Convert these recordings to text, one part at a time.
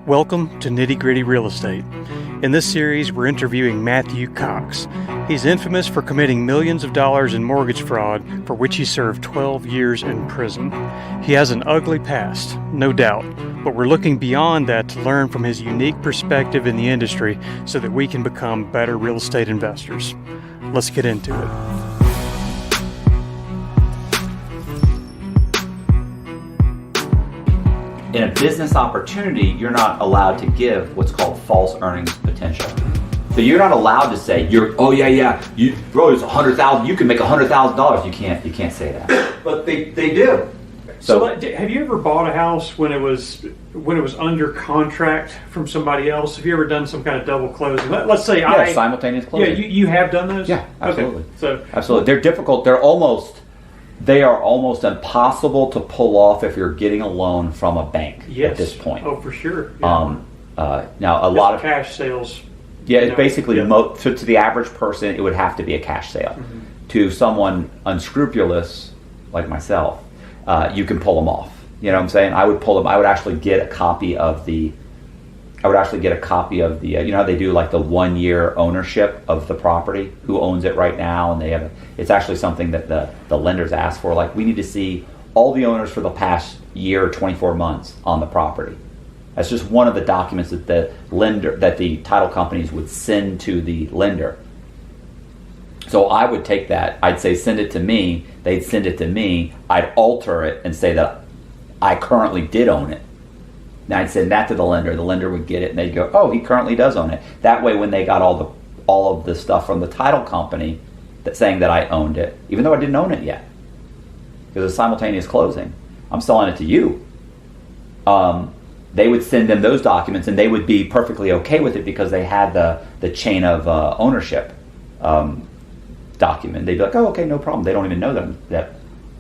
Welcome to Nitty Gritty Real Estate. In this series, we're interviewing Matthew COX. He's infamous for committing millions of dollars in mortgage fraud, for which he served 12 years in prison. He has an ugly past, no doubt, but we're looking beyond that to learn from his unique perspective in the industry so that we can become better real estate investors. Let's get into it. In a business opportunity, you're not allowed to give what's called false earnings potential. So you're not allowed to say, it's $100,000, you can make $100,000. You can't say that. But they do. So have you ever bought a house when it was under contract from somebody else? Have you ever done some kind of double closing? Let's say simultaneous closing. Yeah, you have done those? Yeah, absolutely. Okay. Absolutely. They're difficult. They are almost impossible to pull off if you're getting a loan from a bank at this point. Oh, for sure. Yeah. Now, a lot of cash sales. Yeah, it's basically to the average person, it would have to be a cash sale. Mm-hmm. To someone unscrupulous like myself, you can pull them off. You know what I'm saying? I would pull them. I would actually get a copy of the. You know how they do like the 1 year ownership of the property, who owns it right now, and it's actually something that the lenders ask for. Like, we need to see all the owners for the past year or 24 months on the property. That's just one of the documents that the title companies would send to the lender. So I would take that. I'd say send it to me. They'd send it to me. I'd alter it and say that I currently did own it. Now I'd send that to the lender would get it, and they'd go, oh, he currently does own it. That way, when they got all of the stuff from the title company saying that I owned it, even though I didn't own it yet, because it's simultaneous closing, I'm selling it to you. They would send them those documents, and they would be perfectly okay with it because they had the chain of ownership document. They'd be like, oh, okay, no problem. They don't even know that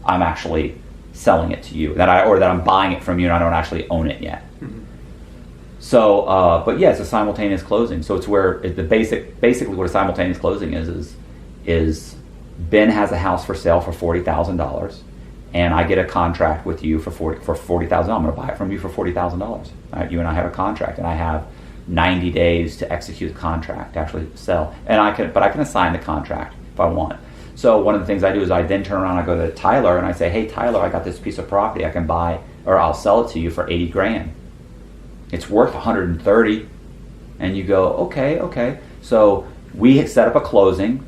I'm actually selling it to you, that I'm buying it from you, and I don't actually own it yet. Mm-hmm. So, but yeah, it's a simultaneous closing. So it's where basically what a simultaneous closing is Ben has a house for sale for $40,000, and I get a contract with you for $40,000. I'm going to buy it from you for $40,000. Right? You and I have a contract, and I have 90 days to execute the contract, to actually sell, and I can assign the contract if I want. So one of the things I do is I then turn around, I go to Tyler, and I say, hey, Tyler, I got this piece of property I can buy, or I'll sell it to you for $80,000. It's worth $130,000. And you go, okay. So we set up a closing,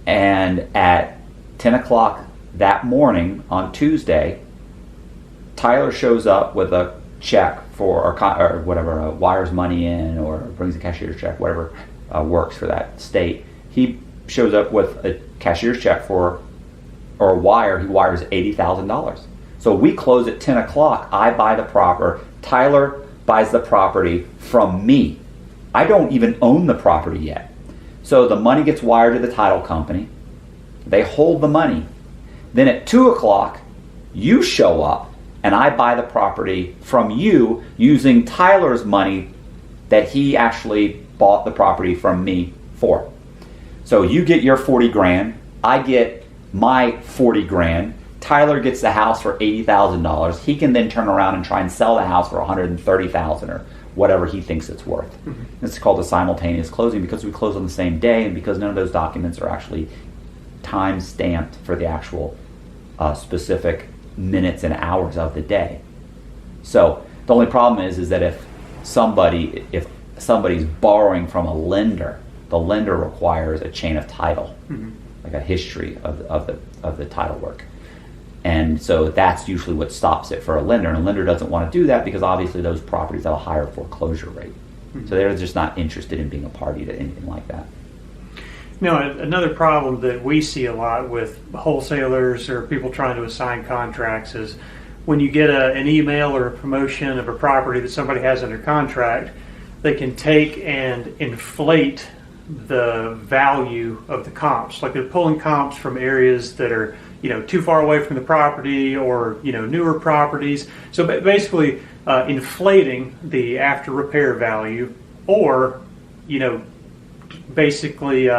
and at 10 o'clock that morning on Tuesday, Tyler shows up with a check or whatever, wires money in, or brings a cashier's check, whatever works for that state. He shows up with a cashier's check or a wire. He wires $80,000. So we close at 10 o'clock. I buy the property. Tyler buys the property from me. I don't even own the property yet. So the money gets wired to the title company. They hold the money. Then at 2 o'clock, you show up, and I buy the property from you using Tyler's money that he actually bought the property from me for. So you get your $40,000, I get my $40,000. Tyler gets the house for $80,000. He can then turn around and try and sell the house for $130,000 or whatever he thinks it's worth. Mm-hmm. It's called a simultaneous closing because we close on the same day, and because none of those documents are actually time stamped for the actual specific minutes and hours of the day. So the only problem is that if somebody's borrowing from a lender, the lender requires a chain of title, mm-hmm. like a history of the title work. And so that's usually what stops it for a lender. And a lender doesn't want to do that because obviously those properties have a higher foreclosure rate. Mm-hmm. So they're just not interested in being a party to anything like that. Another problem that we see a lot with wholesalers or people trying to assign contracts is when you get an email or a promotion of a property that somebody has under contract, they can take and inflate the value of the comps. Like they're pulling comps from areas that are, too far away from the property or, newer properties. So basically inflating the after repair value, or, basically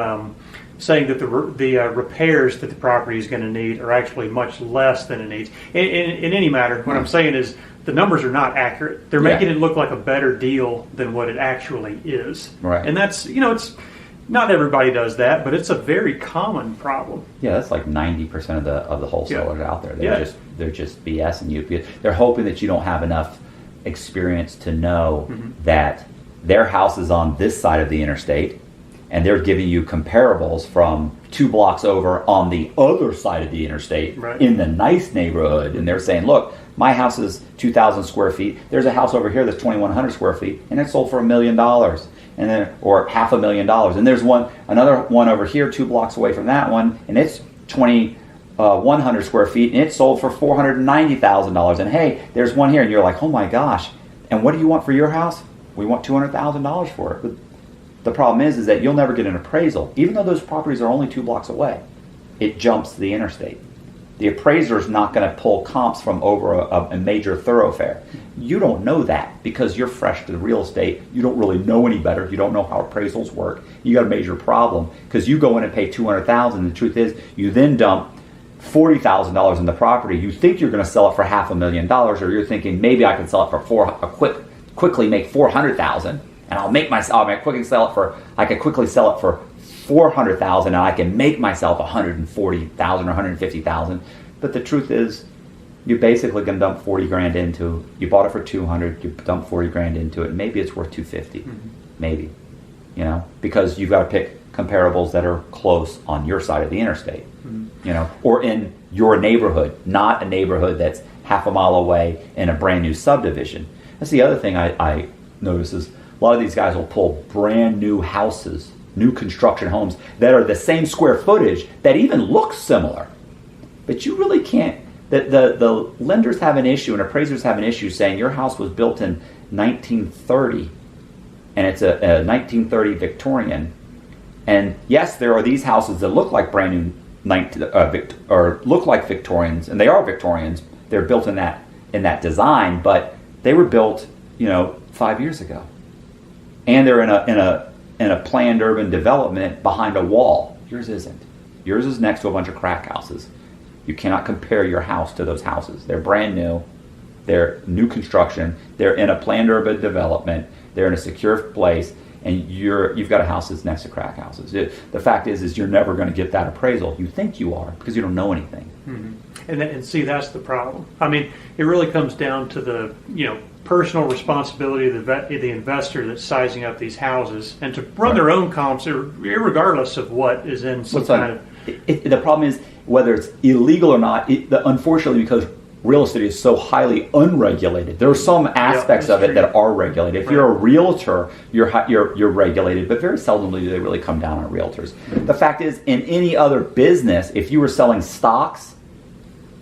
saying that the repairs that the property is going to need are actually much less than it needs. In any matter, what I'm saying is the numbers are not accurate. They're making it look like a better deal than what it actually is. Right. And that's, it's not everybody does that, but it's a very common problem. Yeah, that's like 90% of the wholesalers out there. They're just BSing you. They're hoping that you don't have enough experience to know that their house is on this side of the interstate, and they're giving you comparables from 2 blocks over on the other side of the interstate in the nice neighborhood, and they're saying, look, my house is 2,000 square feet. There's a house over here that's 2,100 square feet, and it sold for $1 million, and then or $500,000. And there's another one over here, 2 blocks away from that one, and it's 2,100 square feet, and it sold for $490,000. And hey, there's one here, and you're like, oh my gosh. And what do you want for your house? We want $200,000 for it. But the problem is that you'll never get an appraisal, even though those properties are only 2 blocks away. It jumps the interstate. The appraiser is not going to pull comps from over a major thoroughfare. You don't know that because you're fresh to the real estate. You don't really know any better. You don't know how appraisals work. You got a major problem because you go in and pay $200,000. The truth is, you then dump $40,000 in the property. You think you're going to sell it for $500,000, or you're thinking maybe I can sell it for quickly make $400,000, and I could quickly sell it for $400,000, and I can make myself $140,000 or $150,000. But the truth is, you're basically going to dump $40,000 into. You bought it for $200,000. You dump $40,000 into it. Maybe it's worth $250,000. Maybe, because you've got to pick comparables that are close on your side of the interstate, or in your neighborhood, not a neighborhood that's half a mile away in a brand new subdivision. That's the other thing I notice is a lot of these guys will pull brand new houses, new construction homes that are the same square footage that even look similar. But you really can't, the lenders have an issue and appraisers have an issue saying your house was built in 1930 and it's a 1930 Victorian. And yes, there are these houses that look like brand new or look like Victorians, and they are Victorians. They're built in that design, but they were built 5 years ago. And they're in a planned urban development behind a wall. Yours isn't. Yours is next to a bunch of crack houses. You cannot compare your house to those houses. They're brand new. They're new construction. They're in a planned urban development. They're in a secure place, and you've got a house that's next to crack houses. The fact is you're never going to get that appraisal. You think you are because you don't know anything. And see, that's the problem. I mean, it really comes down to the personal responsibility of the investor that's sizing up these houses, and to run their own comps, regardless of what is in some kind of. The problem is whether it's illegal or not. Unfortunately, because real estate is so highly unregulated, there are some aspects of it that are regulated. If you're a realtor, you're regulated, but very seldomly do they really come down on realtors. The fact is, in any other business, if you were selling stocks,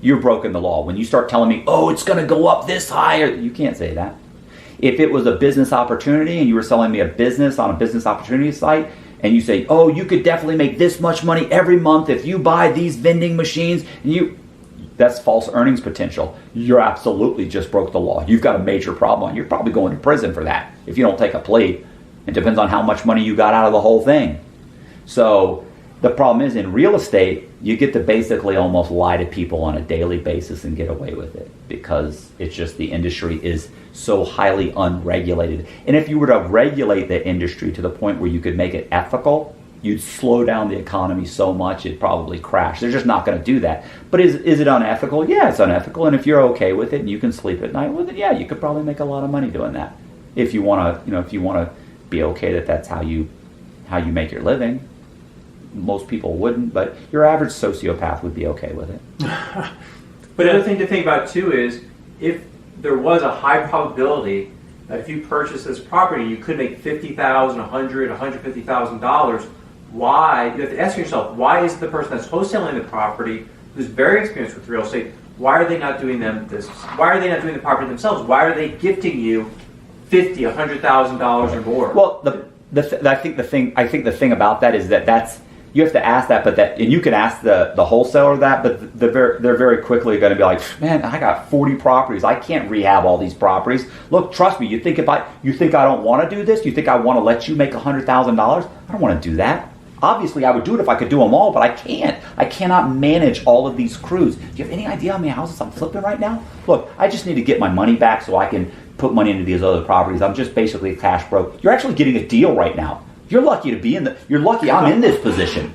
you're broken the law. When you start telling me, oh, it's going to go up this high, you can't say that. If it was a business opportunity and you were selling me a business on a business opportunity site, and you say, oh, you could definitely make this much money every month if you buy these vending machines, and that's false earnings potential. You're absolutely just broke the law. You've got a major problem. You're probably going to prison for that if you don't take a plea. It depends on how much money you got out of the whole thing. So the problem is, in real estate, you get to basically almost lie to people on a daily basis and get away with it because it's just the industry is so highly unregulated. And if you were to regulate the industry to the point where you could make it ethical, you'd slow down the economy so much it'd probably crash. They're just not going to do that. But is it unethical? Yeah, it's unethical. And if you're okay with it and you can sleep at night with it, yeah, you could probably make a lot of money doing that. If you want to, be okay that that's how you make your living. Most people wouldn't, but your average sociopath would be okay with it. But the other thing to think about too is if there was a high probability that if you purchase this property, you could make $50,000, $100,000, $150,000. Why? You have to ask yourself, why is the person that's wholesaling the property, who's very experienced with real estate, why are they not doing this? Why are they not doing the property themselves? Why are they gifting you $50,000, $100,000 or more? Well, I think the thing about that is that's. You have to ask that, and you can ask the wholesaler that, but they're very quickly going to be like, man, I got 40 properties. I can't rehab all these properties. Look, trust me. You think I don't want to do this? You think I want to let you make $100,000? I don't want to do that. Obviously, I would do it if I could do them all, but I can't. I cannot manage all of these crews. Do you have any idea how many houses I'm flipping right now? Look, I just need to get my money back so I can put money into these other properties. I'm just basically a cash broke. You're actually getting a deal right now. You're lucky to be you're lucky I'm in this position.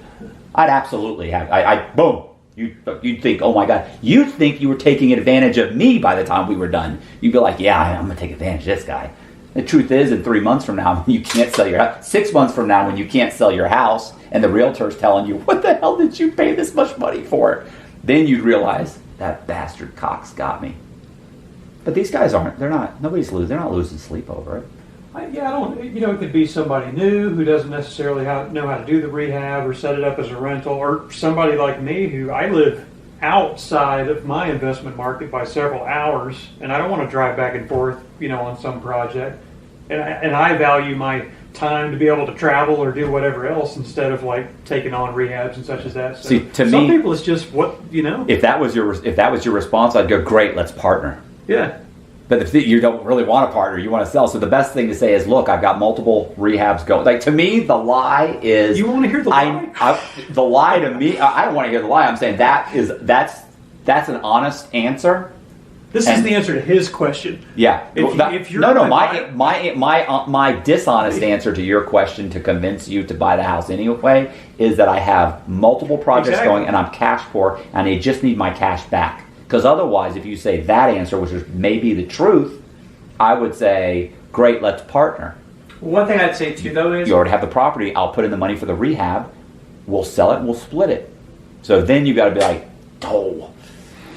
I'd absolutely have, boom. You'd think, oh my God, you'd think you were taking advantage of me by the time we were done. You'd be like, yeah, I'm going to take advantage of this guy. The truth is, in 3 months from now, when you can't sell your house, 6 months from now, when you can't sell your house, and the realtor's telling you, what the hell did you pay this much money for? Then you'd realize, that bastard Cox got me. But these guys aren't. They're not losing sleep over it. I don't. It could be somebody new who doesn't necessarily know how to do the rehab or set it up as a rental, or somebody like me who I live outside of my investment market by several hours, and I don't want to drive back and forth, on some project. And I value my time to be able to travel or do whatever else instead of like taking on rehabs and such as that. So see, to some me, people it's just what. If that was your response, I'd go, great, let's partner. Yeah. But if you don't really want to partner, you want to sell. So the best thing to say is, look, I've got multiple rehabs going. Like, to me, the lie is... You want to hear the lie? The lie to me, I don't want to hear the lie. I'm saying that's an honest answer. This is the answer to his question. Yeah. If you're my dishonest answer to your question to convince you to buy the house anyway is that I have multiple projects going and I'm cash poor and I just need my cash back. Because otherwise, if you say that answer, which is maybe the truth, I would say, great, let's partner. One thing I'd say too, though, is you already have the property. I'll put in the money for the rehab. We'll sell it and we'll split it. So then you got to be like, oh,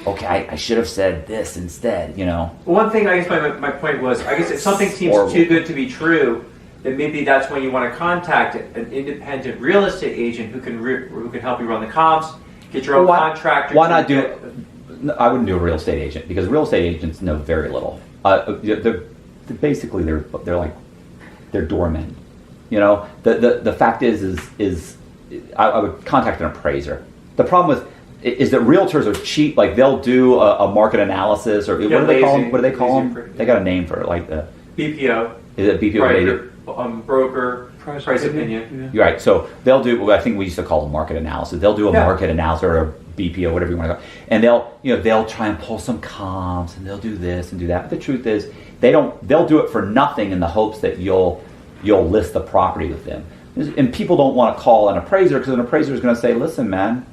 okay, I should have said this instead. One thing, I guess my point was, I guess if something seems too good to be true, then maybe that's when you want to contact an independent real estate agent who can help you run the comps, get your own contractor. Why not do it? I wouldn't do a real estate agent because real estate agents know very little. They're doormen. The fact is I would contact an appraiser. The problem is that realtors are cheap. Like, they'll do a market analysis or what do they call them? What do they call them? They got a name for it, like the BPO. Is it BPO? Broker price opinion. Yeah. You're right. So they'll do. I think we used to call them market analysis. They'll do a market analysis or a BPO, whatever you want to call it. And they'll try and pull some comps and they'll do this and do that. But the truth is, they'll do it for nothing in the hopes that you'll list the property with them. And people don't want to call an appraiser because an appraiser is going to say, listen, man,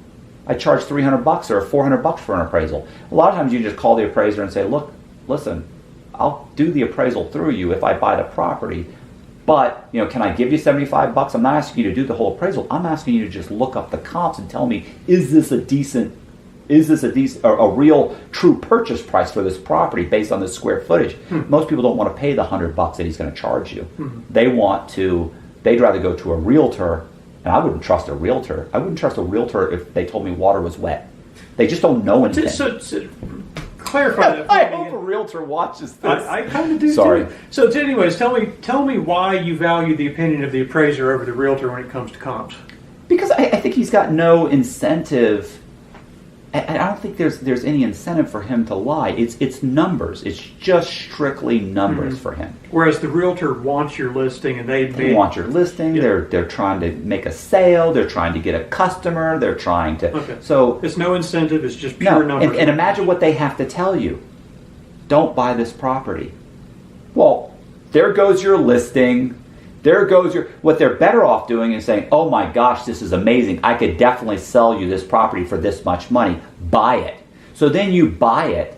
I charge $300 or $400 for an appraisal. A lot of times you just call the appraiser and say, look, listen, I'll do the appraisal through you if I buy the property. But, can I give you $75? I'm not asking you to do the whole appraisal. I'm asking you to just look up the comps and tell me, is this a real true purchase price for this property based on the square footage? Most people don't want to pay the $100 that he's going to charge you. They'd rather go to a realtor, and I wouldn't trust a realtor. I wouldn't trust a realtor if they told me water was wet. They just don't know anything. So clarify that. I hope a realtor watches this. I kind of do. Sorry. Too. So, anyways, tell me why you value the opinion of the appraiser over the realtor when it comes to comps. Because I think he's got no incentive. I don't think there's any incentive for him to lie. It's numbers. It's just strictly numbers for him. Whereas the realtor wants your listing, and they want your listing. Yeah. They're trying to make a sale. They're trying to get a customer. They're trying to. Okay. So it's no incentive. It's just pure numbers. And imagine what they have to tell you. Don't buy this property. Well, there goes your listing. There goes what they're better off doing is saying, oh my gosh, this is amazing. I could definitely sell you this property for this much money. Buy it. So then you buy it,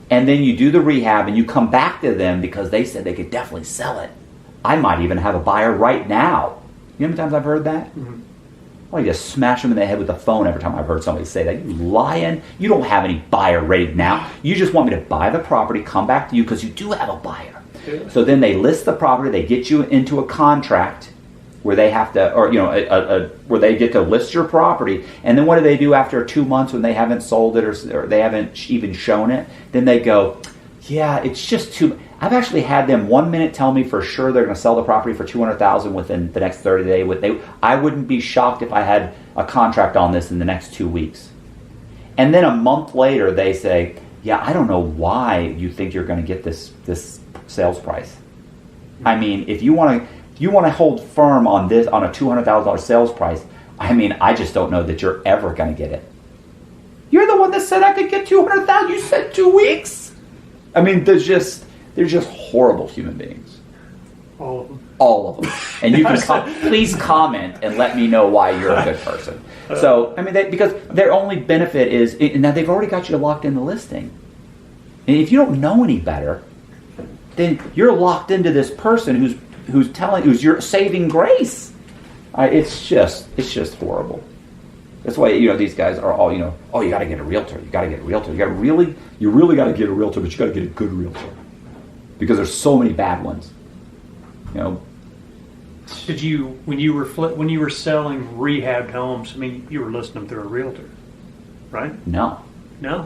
and then you do the rehab, and you come back to them because they said they could definitely sell it. I might even have a buyer right now. You know how many times I've heard that? Mm-hmm. Well, you just smash them in the head with the phone every time I've heard somebody say that. You lying. You don't have any buyer ready now. You just want me to buy the property, come back to you because you do have a buyer. So then they list the property, they get you into a contract where they have to, or where they get to list your property, and then what do they do after 2 months when they haven't sold it or they haven't even shown it? Then they go, yeah, it's just too. I've actually had them 1 minute tell me for sure they're going to sell the property for $200,000 within the next 30 days. I wouldn't be shocked if I had a contract on this in the next 2 weeks. And then a month later they say, yeah, I don't know why you think you're going to get this sales price. I mean, if you want to, you want to hold firm on this, on a $200,000 sales price. I mean, I just don't know that you're ever going to get it. You're the one that said I could get 200,000. You said 2 weeks. I mean, they're just horrible human beings. All of them. All of them. And you can please comment and let me know why you're a good person. So, I mean, because their only benefit is, now they've already got you locked in the listing. And if you don't know any better, then you're locked into this person who's your saving grace. It's just horrible. That's why, these guys are all, oh, you got to get a realtor. You got to get a realtor. You really got to get a realtor, but you got to get a good realtor because there's so many bad ones. Did you, when you were selling rehabbed homes? I mean, you were listing them through a realtor, right? No,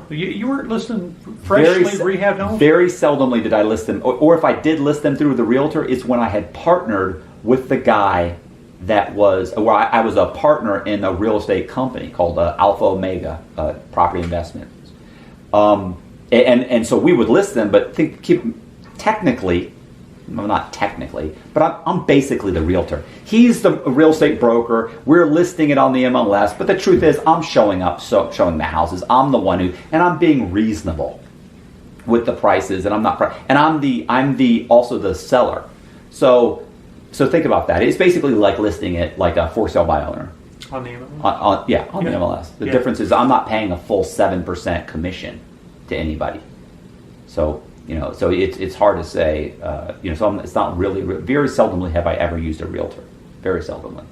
you weren't listing freshly rehabbed homes. Very seldomly did I list them, or if I did list them through the realtor, it's when I had partnered with the guy that was, where I was a partner in a real estate company called Alpha Omega Property Investments, and so we would list them, but technically. Well, not technically, but I'm basically the realtor. He's the real estate broker. We're listing it on the MLS, but the truth is I'm showing up, showing the houses. I'm the one and I'm being reasonable with the prices, and I'm also the seller. So think about that. It's basically like listing it like a for sale by owner. On the MLS? On the MLS. The difference is I'm not paying a full 7% commission to anybody. So it's hard to say, so it's not really, very seldomly have I ever used a realtor. Very seldomly.